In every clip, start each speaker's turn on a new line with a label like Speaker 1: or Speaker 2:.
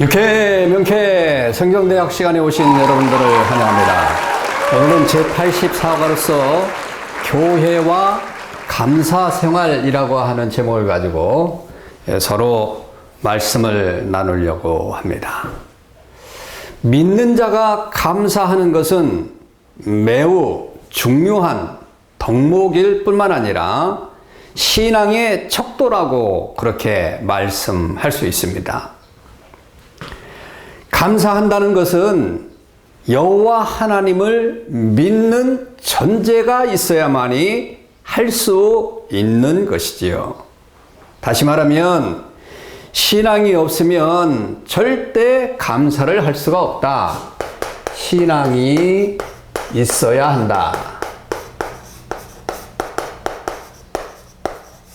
Speaker 1: 유쾌 명쾌 성경대학 시간에 오신 여러분들을 환영합니다. 오늘은 제84과로서 교회와 감사생활이라고 하는 제목을 가지고 서로 말씀을 나누려고 합니다. 믿는 자가 감사하는 것은 매우 중요한 덕목일 뿐만 아니라 신앙의 척도라고 그렇게 말씀할 수 있습니다. 감사한다는 것은 여호와 하나님을 믿는 전제가 있어야만이 할 수 있는 것이지요. 다시 말하면 신앙이 없으면 절대 감사를 할 수가 없다. 신앙이 있어야 한다.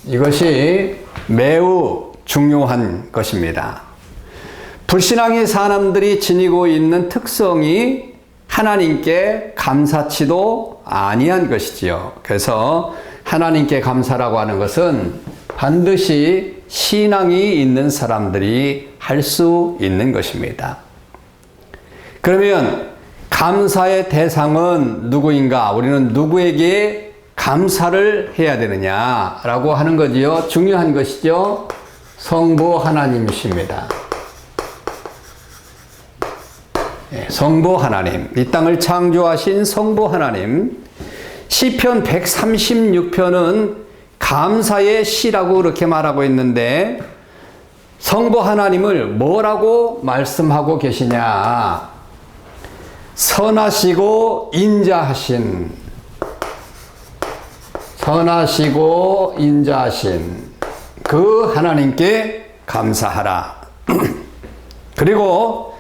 Speaker 1: 이것이 매우 중요한 것입니다. 불신앙의 사람들이 지니고 있는 특성이 하나님께 감사치도 아니한 것이지요. 그래서 하나님께 감사라고 하는 것은 반드시 신앙이 있는 사람들이 할 수 있는 것입니다. 그러면 감사의 대상은 누구인가? 우리는 누구에게 감사를 해야 되느냐라고 하는 거지요. 중요한 것이죠. 성부 하나님이십니다. 성부 하나님, 이 땅을 창조하신 성부 하나님. 시편 136편은 감사의 시라고 그렇게 말하고 있는데 성부 하나님을 뭐라고 말씀하고 계시냐? 선하시고 인자하신 그 하나님께 감사하라. 그리고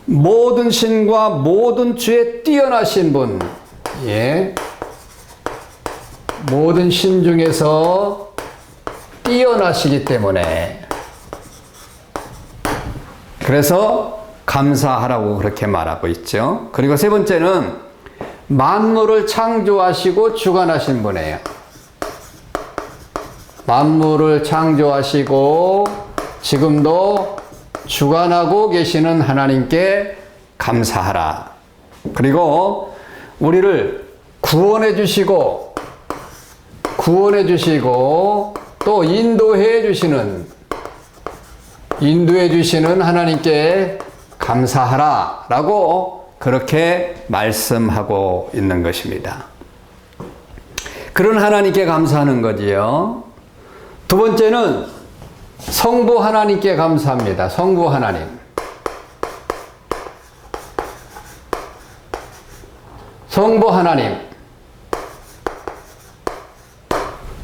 Speaker 1: 모든 신과 모든 주에 뛰어나신 분, 모든 신 중에서 뛰어나시기 때문에 그래서 감사하라고 그렇게 말하고 있죠. 그리고 세 번째는 만물을 창조하시고 주관하신 분이에요. 만물을 창조하시고 지금도 주관하고 계시는 하나님께 감사하라. 그리고 우리를 구원해 주시고 또 인도해 주시는 하나님께 감사하라 라고 그렇게 말씀하고 있는 것입니다. 그런 하나님께 감사하는 거지요. 두 번째는 성부 하나님께 감사합니다. 성부 하나님.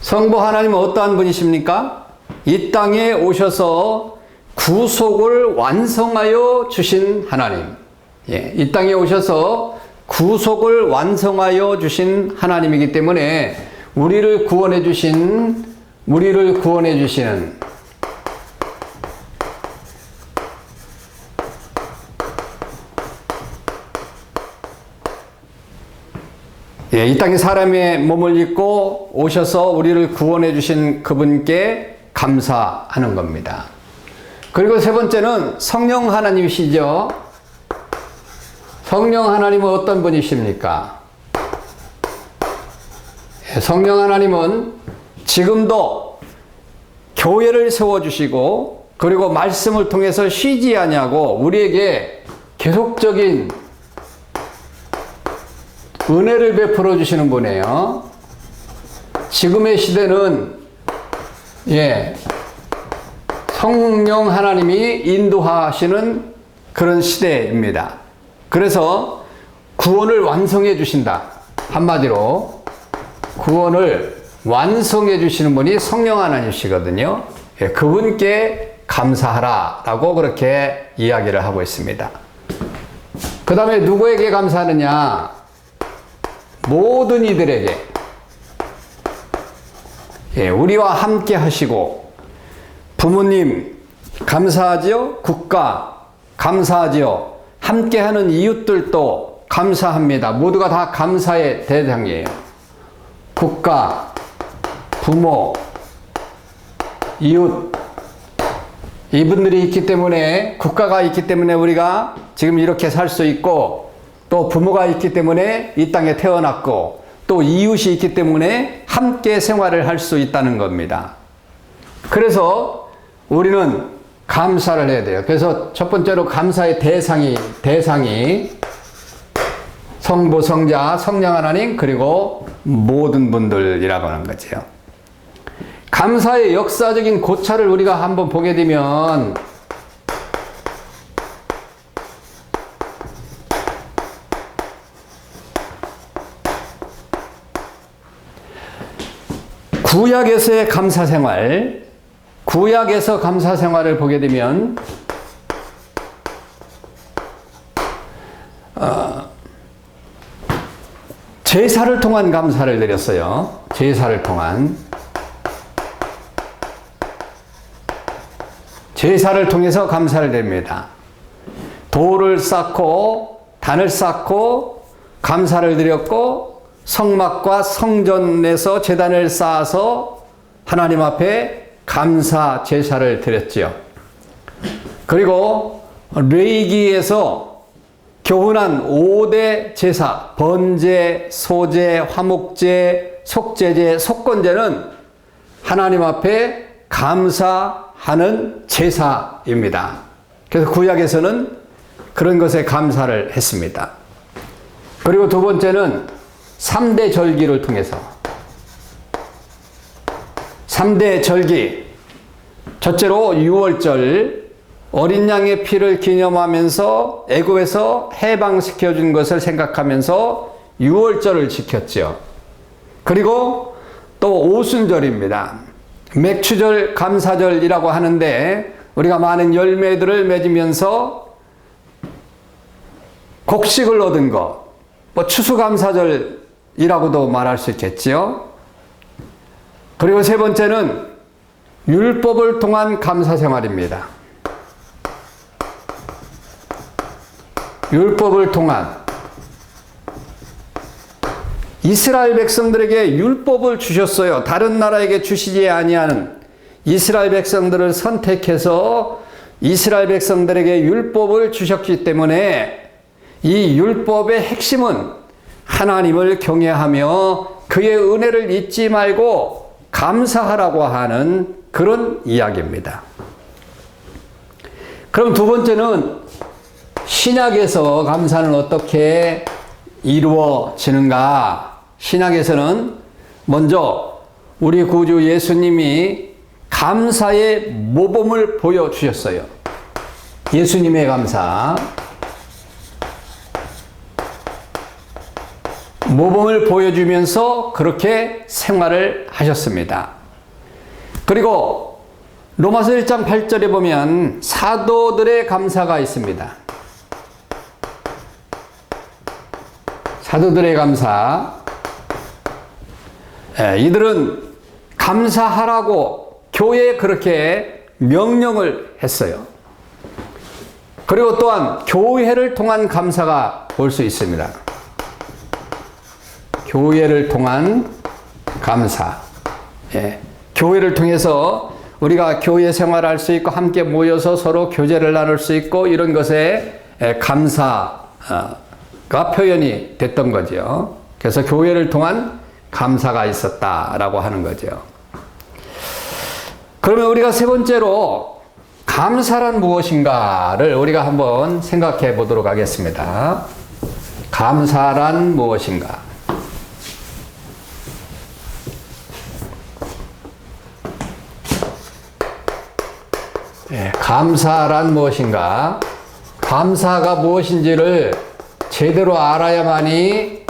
Speaker 1: 성부 하나님은 어떠한 분이십니까? 이 땅에 오셔서 구속을 완성하여 주신 하나님. 이 땅에 오셔서 구속을 완성하여 주신 하나님이기 때문에 우리를 구원해 주시는 이 땅에 사람의 몸을 입고 오셔서 우리를 구원해 주신 그분께 감사하는 겁니다. 그리고 세 번째는 성령 하나님이시죠. 성령 하나님은 어떤 분이십니까? 성령 하나님은 지금도 교회를 세워주시고 그리고 말씀을 통해서 쉬지 아니하고 우리에게 계속적인 은혜를 베풀어 주시는 분이에요. 지금의 시대는 성령 하나님이 인도하시는 그런 시대입니다. 그래서 구원을 완성해 주신다. 한마디로 구원을 완성해 주시는 분이 성령 하나님이시거든요. 그분께 감사하라 라고 그렇게 이야기를 하고 있습니다. 그 다음에 누구에게 감사하느냐? 모든 이들에게, 우리와 함께 하시고 부모님 감사하지요. 국가 감사하지요. 함께하는 이웃들도 감사합니다. 모두가 다 감사의 대상이에요. 국가, 부모, 이웃, 이분들이 있기 때문에, 국가가 있기 때문에 우리가 지금 이렇게 살 수 있고, 또 부모가 있기 때문에 이 땅에 태어났고, 또 이웃이 있기 때문에 함께 생활을 할 수 있다는 겁니다. 그래서 우리는 감사를 해야 돼요. 그래서 첫 번째로 감사의 대상이 성부, 성자, 성령 하나님, 그리고 모든 분들이라고 하는 거죠. 감사의 역사적인 고찰을 우리가 한번 보게 되면 구약에서의 감사 생활, 구약에서 감사 생활을 보게 되면 제사를 통한 감사를 드렸어요. 제사를 통해서 감사를 드립니다. 돌을 쌓고 단을 쌓고 감사를 드렸고, 성막과 성전에서 제단을 쌓아서 하나님 앞에 감사 제사를 드렸지요. 그리고 레위기에서 교훈한 5대 제사, 번제, 소제, 화목제, 속제제, 속건제는 하나님 앞에 감사하는 제사입니다. 그래서 구약에서는 그런 것에 감사를 했습니다. 그리고 두 번째는 3대 절기를 통해서, 3대 절기, 첫째로 6월절, 어린 양의 피를 기념하면서 애굽에서 해방시켜 준 것을 생각하면서 6월절을 지켰죠. 그리고 또 오순절입니다. 맥추절, 감사절이라고 하는데, 우리가 많은 열매들을 맺으면서 곡식을 얻은 것, 뭐 추수감사절이라고도 말할 수 있겠지요. 그리고 세 번째는 율법을 통한 감사 생활입니다. 율법을 통한, 이스라엘 백성들에게 율법을 주셨어요. 다른 나라에게 주시지 아니하는 이스라엘 백성들을 선택해서 이스라엘 백성들에게 율법을 주셨기 때문에 이 율법의 핵심은 하나님을 경외하며 그의 은혜를 잊지 말고 감사하라고 하는 그런 이야기입니다. 그럼 두 번째는 신약에서 감사는 어떻게 이루어지는가? 신약에서는 먼저 우리 구주 예수님이 감사의 모범을 보여주셨어요. 예수님의 감사. 모범을 보여주면서 그렇게 생활을 하셨습니다. 그리고 로마서 1장 8절에 보면 사도들의 감사가 있습니다. 사도들의 감사. 이들은 감사하라고 교회에 그렇게 명령을 했어요. 그리고 또한 교회를 통한 감사가 볼 수 있습니다. 교회를 통한 감사. 교회를 통해서 우리가 교회 생활할 수 있고 함께 모여서 서로 교제를 나눌 수 있고 이런 것에 감사가 표현이 됐던 거죠. 그래서 교회를 통한 감사가 있었다라고 하는 거죠. 그러면 우리가 세 번째로 감사란 무엇인가를 우리가 한번 생각해 보도록 하겠습니다. 감사란 무엇인가? 감사란 무엇인가? 감사가 무엇인지를 제대로 알아야만이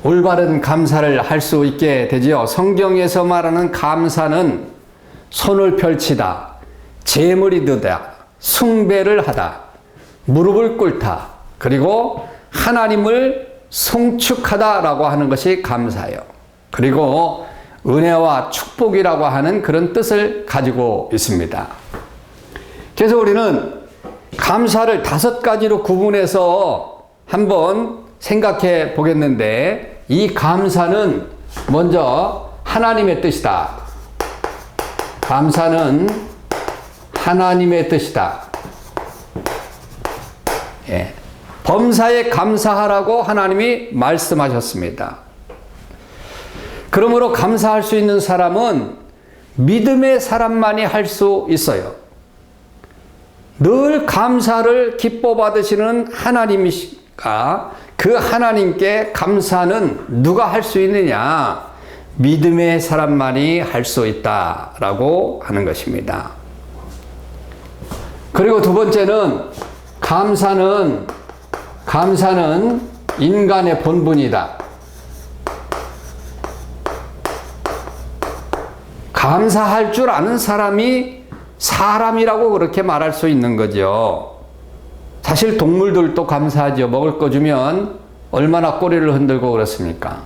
Speaker 1: 올바른 감사를 할 수 있게 되지요. 성경에서 말하는 감사는 손을 펼치다, 제물이 드다, 숭배를 하다, 무릎을 꿇다, 그리고 하나님을 송축하다라고 하는 것이 감사예요. 그리고 은혜와 축복이라고 하는 그런 뜻을 가지고 있습니다. 그래서 우리는 감사를 5가지로 구분해서 한번 생각해 보겠는데, 이 감사는 먼저 하나님의 뜻이다. 감사는 하나님의 뜻이다. 예. 범사에 감사하라고 하나님이 말씀하셨습니다. 그러므로 감사할 수 있는 사람은 믿음의 사람만이 할 수 있어요. 늘 감사를 기뻐 받으시는 하나님이시까 그 하나님께 감사는 누가 할 수 있느냐? 믿음의 사람만이 할 수 있다라고 하는 것입니다. 그리고 두 번째는 감사는 인간의 본분이다. 감사할 줄 아는 사람이 사람이라고 그렇게 말할 수 있는 거죠. 사실 동물들도 감사하죠. 먹을 거 주면 얼마나 꼬리를 흔들고 그렇습니까?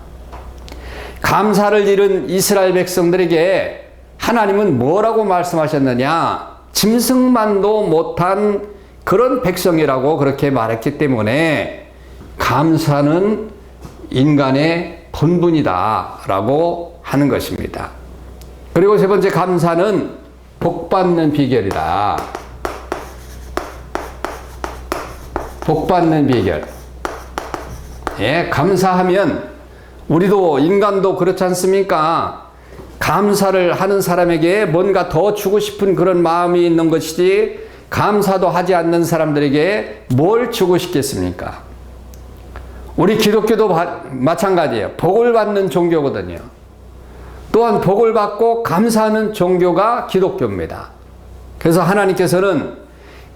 Speaker 1: 감사를 잃은 이스라엘 백성들에게 하나님은 뭐라고 말씀하셨느냐? 짐승만도 못한 그런 백성이라고 그렇게 말했기 때문에 감사는 인간의 본분이다 라고 하는 것입니다. 그리고 세 번째, 감사는 복받는 비결이다. 복받는 비결. 예, 감사하면 우리도 인간도 그렇지 않습니까? 감사를 하는 사람에게 뭔가 더 주고 싶은 그런 마음이 있는 것이지 감사도 하지 않는 사람들에게 뭘 주고 싶겠습니까? 우리 기독교도 마찬가지예요. 복을 받는 종교거든요. 또한 복을 받고 감사하는 종교가 기독교입니다. 그래서 하나님께서는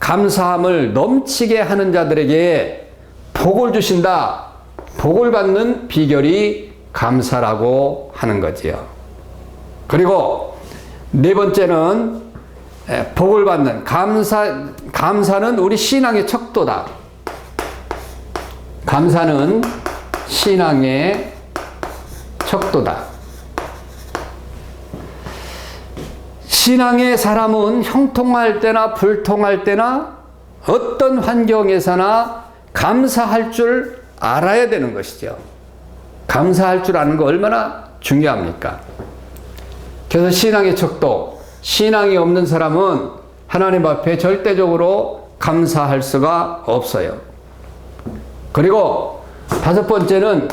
Speaker 1: 감사함을 넘치게 하는 자들에게 복을 주신다. 복을 받는 비결이 감사라고 하는 거지요. 그리고 네 번째는 복을 받는 감사는 우리 신앙의 척도다. 감사는 신앙의 척도다. 신앙의 사람은 형통할 때나 불통할 때나 어떤 환경에서나 감사할 줄 알아야 되는 것이죠. 감사할 줄 아는 거 얼마나 중요합니까? 그래서 신앙의 척도, 신앙이 없는 사람은 하나님 앞에 절대적으로 감사할 수가 없어요. 그리고 다섯 번째는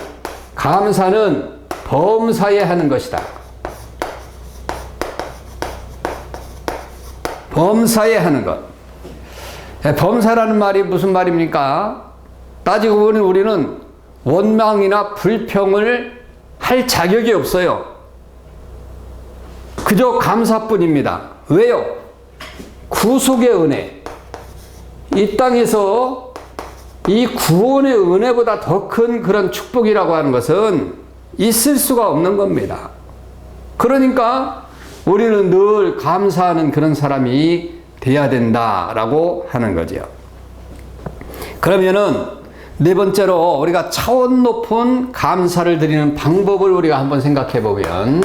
Speaker 1: 감사는 범사에 하는 것이다. 범사에 하는 것. 범사라는 말이 무슨 말입니까? 따지고 보니 우리는 원망이나 불평을 할 자격이 없어요. 그저 감사뿐입니다. 왜요? 구속의 은혜. 이 땅에서 이 구원의 은혜보다 더 큰 그런 축복이라고 하는 것은 있을 수가 없는 겁니다. 그러니까 우리는 늘 감사하는 그런 사람이 돼야 된다라고 하는 거죠. 그러면은 네 번째로 우리가 차원 높은 감사를 드리는 방법을 우리가 한번 생각해 보면,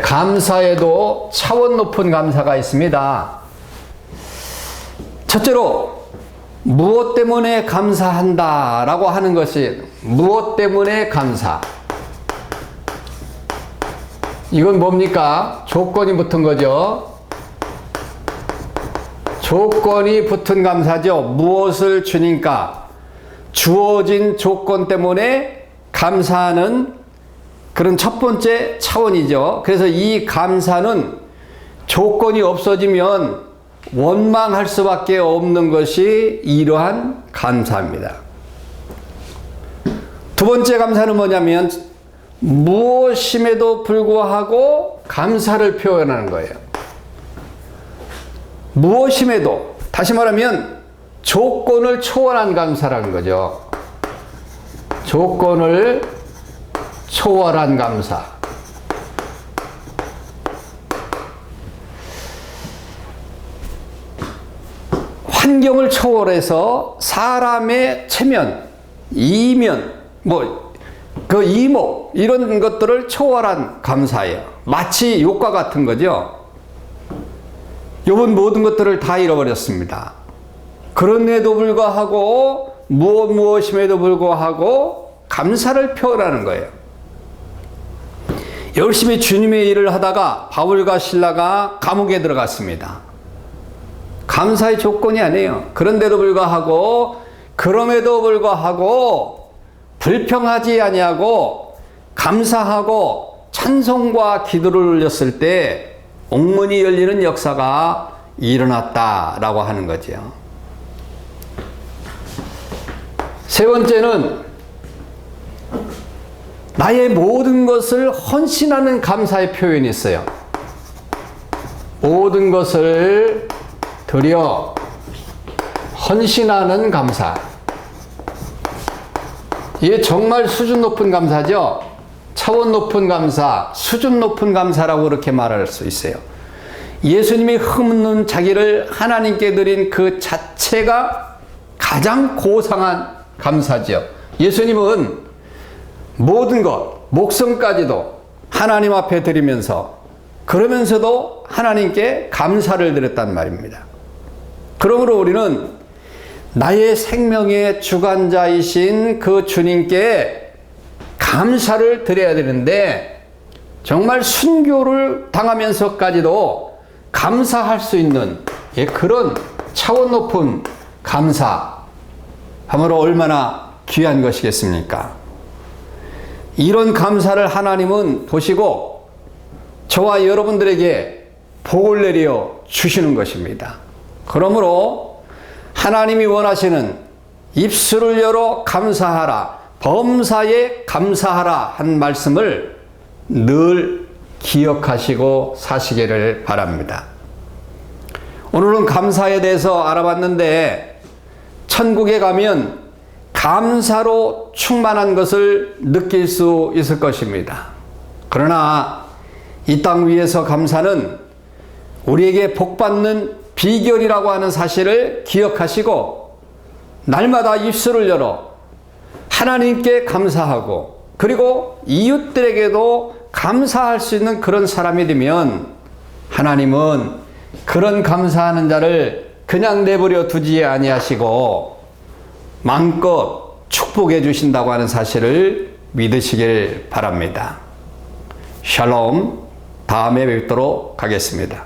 Speaker 1: 감사에도 차원 높은 감사가 있습니다. 첫째로 무엇 때문에 감사한다 라고 하는 것이, 무엇 때문에 감사. 이건 뭡니까? 조건이 붙은 거죠. 조건이 붙은 감사죠. 무엇을 주니까 주어진 조건 때문에 감사하는 그런 첫 번째 차원이죠. 그래서 이 감사는 조건이 없어지면 원망할 수밖에 없는 것이 이러한 감사입니다. 두 번째 감사는 뭐냐면 무엇임에도 불구하고 감사를 표현하는 거예요. 무엇임에도, 다시 말하면 조건을 초월한 감사라는 거죠. 조건을 초월한 감사. 환경을 초월해서 사람의 체면, 이면, 그 이목, 이런 것들을 초월한 감사예요. 마치 욕과 같은 거죠. 욥은 모든 것들을 다 잃어버렸습니다. 그런데도 불구하고 무엇임에도 불구하고 감사를 표현하는 거예요. 열심히 주님의 일을 하다가 바울과 실라가 감옥에 들어갔습니다. 감사의 조건이 아니에요. 그럼에도 불구하고 불평하지 아니하고 감사하고 찬송과 기도를 올렸을 때 옥문이 열리는 역사가 일어났다라고 하는 거죠. 세 번째는 나의 모든 것을 헌신하는 감사의 표현이 있어요. 모든 것을 드려 헌신하는 감사. 이게 정말 수준 높은 감사죠. 차원 높은 감사, 수준 높은 감사라고 그렇게 말할 수 있어요. 예수님이 흠없는 자기를 하나님께 드린 그 자체가 가장 고상한 감사죠. 예수님은 모든 것, 목숨까지도 하나님 앞에 드리면서 그러면서도 하나님께 감사를 드렸단 말입니다. 그러므로 우리는 나의 생명의 주관자이신 그 주님께 감사를 드려야 되는데 정말 순교를 당하면서까지도 감사할 수 있는 그런 차원 높은 감사, 참으로 얼마나 귀한 것이겠습니까? 이런 감사를 하나님은 보시고 저와 여러분들에게 복을 내려 주시는 것입니다. 그러므로 하나님이 원하시는 입술을 열어 감사하라, 범사에 감사하라 한 말씀을 늘 기억하시고 사시기를 바랍니다. 오늘은 감사에 대해서 알아봤는데 천국에 가면 감사로 충만한 것을 느낄 수 있을 것입니다. 그러나 이 땅 위에서 감사는 우리에게 복받는 비결이라고 하는 사실을 기억하시고 날마다 입술을 열어 하나님께 감사하고 그리고 이웃들에게도 감사할 수 있는 그런 사람이 되면 하나님은 그런 감사하는 자를 그냥 내버려 두지 아니하시고 마음껏 축복해 주신다고 하는 사실을 믿으시길 바랍니다. 샬롬. 다음에 뵙도록 하겠습니다.